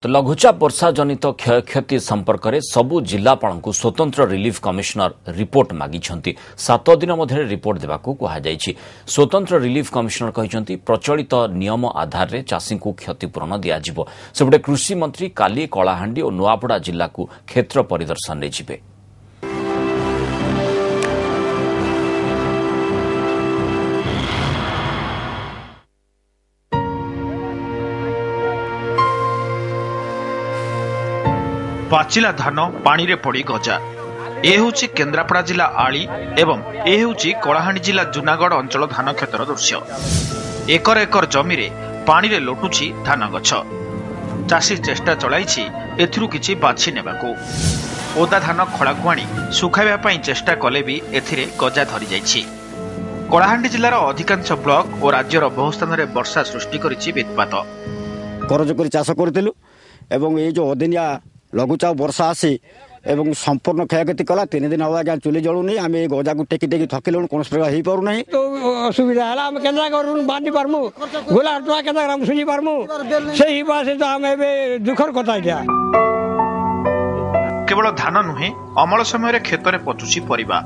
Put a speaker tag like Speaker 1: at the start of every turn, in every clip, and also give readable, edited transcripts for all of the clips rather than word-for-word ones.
Speaker 1: तो लघुचाप वर्षा जनित क्षयक्षति संपर्क में सबु जिलापाल को स्वतंत्र रिलीफ कमिशनर रिपोर्ट मागी 7 दिन मध्य रिपोर्ट देवाक कहुई। स्वतंत्र रिलीफ कमिशनर कहते प्रचलित नियम आधार में चाषी को क्षतिपूरण दिज्व। सेपटे कृषि मंत्री काली कलाहांडी और नुआपड़ा जिला को क्षेत्र परिदर्शन में जिबे।
Speaker 2: पाचिला धान पानी रे पड़ी गजा। ए होची केन्द्रापड़ा जिला आली एवं ए होची कलाहांडी जिला जूनागढ़ अंचल धान क्षेत्र दृश्य। एकर एकर जमी रे पानी रे लोटुची धान गछ। चाषी चेष्टा चलाइछि एथिरु किछि बाछि नेबाकू। ओदा धान खळाकु आनी सुखाइबा पई चेष्टा कले भी एथिरे गजा धरि जाइछि। कलाहांडी जिल्लार अधिकांश ब्लॉक और राज्यर बहु स्थान रे वर्षा सृष्टि करिछि बेतपात।
Speaker 3: करज करी चाष करथिलु एवं ए जो अदिनिया लघुचाप वर्षा आसी एवं संपूर्ण क्षयक्षति कला 3 दिन हवा चुली जलुनी आम गजा को टेकी टेकी थकिलु कौन प्रकार हो पार ना
Speaker 4: तो असुविधा है आम के बांधि पार्मु गोला टुआ के सुझी पार्मु से ही बात तो आम दुखर कथा क्या।
Speaker 2: केवल धान नुहे अमल समय खेत में पचुची परिबा।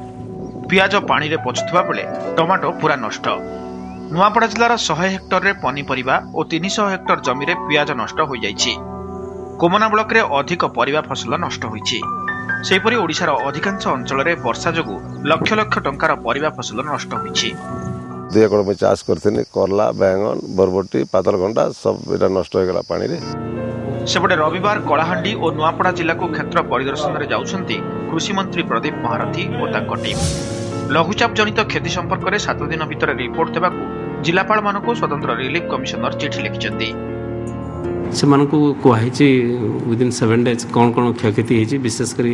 Speaker 2: पियाज पानी रे पचुवा बेले टमाटो पूरा नष्ट। नुआपड़ा जिलार 100 हेक्टर रे पनीपरिबा और 300 हेक्टर जमी रे पियाज नष्ट हो जाइछि। कोमना ब्लॉक रे अधिक परिबा फसल नष्ट होइछि। सेहिपरि ओडिशार अधिकांश अंचल रे वर्षा जोगु लक्ष लक्ष टंकार परिबा फसल नष्ट होइछि।
Speaker 5: 2 एकड़ में चाष करथिनि करला बैंगन बरबटी पातलघंटा सब एटा नष्ट हो गेला पानी रे।
Speaker 2: सेपटे रविवार कलाहांडी और नुआपड़ा जिला को क्षेत्र परिदर्शन रे जाउछंती कृषि मंत्री प्रदीप महारथी और तांको टीम। लघुचाप जनित क्षति संपर्क में 7 दिन भितर रिपोर्ट देबाकू जिलापाल मानकू स्वतंत्र रिलीफ कमिशनर चिठी लिखिछंती।
Speaker 6: से कहुई विदिन 7 डेज कौन कौन क्षयक्षति होती विशेषकर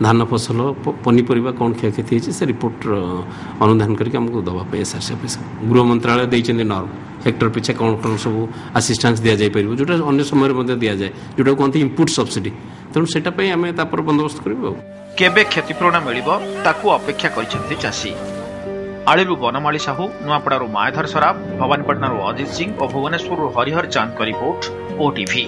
Speaker 6: धान फसल पनीपरिया कौन क्षयक्षति होती से रिपोर्ट अनुधान करके आमको दवाई एसआरसी ऑफिस गृह मंत्रालय देते नर्म हेक्टर पिछा कौन कौन सब आसीस्टान्स दि जापर जोटा अन्य समय दि जाए जोटा कहते इनपुट सब्सिडी तेणु से बंदोबस्त कर
Speaker 2: केबे क्षतिपूरण मिलिबो ताकू अपेक्षा करिसेंती चाषी। आळीरू बनमाली साहू नुआपड़ारू मायाधर सराफ भवानीपटनारू अजित सिंह और भुवनेश्वररू हरिहर चांद का रिपोर्ट ओटीवी।